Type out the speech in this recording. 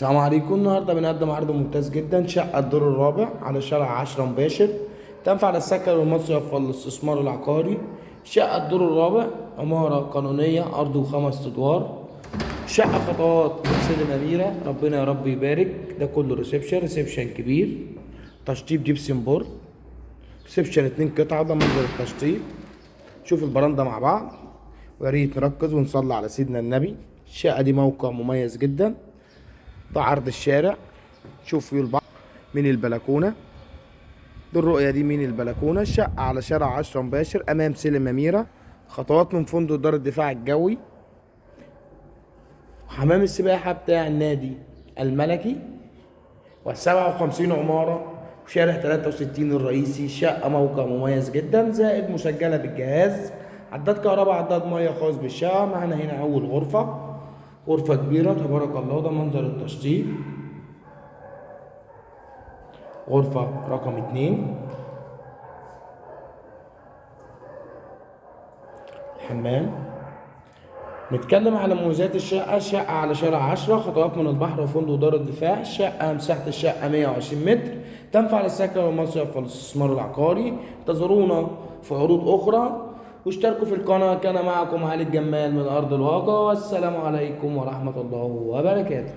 السلام عليكم. النهارده بنقدم عرض ممتاز جدا. شقة الدور الرابع على شارع 10 مباشر، تنفع للسكن والمصيف والاستثمار العقاري. شقة الدور الرابع عمارة قانونية، أرض وخمس أدوار. شقة خطوات من سلم أميرة، ربنا يا رب يبارك. ده كله ريسبشن كبير، تشطيب جبسن بورد. ريسبشن 2 قطعة، ده منظر التشطيب. شوف البراندة مع بعض، ويا ريت نركز ونصلي على سيدنا النبي. الشقة دي موقع مميز جدا. ده عرض الشارع، شوف فيو البحر من البلكونة. دي الرؤية دي من البلكونة. الشقة على شارع 10 مباشر أمام سلم أميرة، خطوات من فندق دار الدفاع الجوي، وحمام السباحة بتاع النادي الملكي، و57 عمارة، وشارع 63 الرئيسي. شقة موقع مميز جدا، زائد مسجلة بالجهاز، عداد كهرباء عداد مية خاص بالشقة. معانا هنا أول غرفة كبيرة تبارك الله. ده منظر التشطيب. غرفة رقم 2، الحمام. نتكلم على مميزات الشقة. الشقة على شارع 10، خطوات من البحر وفندق دار الدفاع. الشقة مساحة الشقة 120 متر، تنفع للسكن والمصيف والاستثمار العقاري. انتظرونا في عروض أخرى، واشتركوا في القناة. كان معكم علي الجمال من أرض الواقع، والسلام عليكم ورحمة الله وبركاته.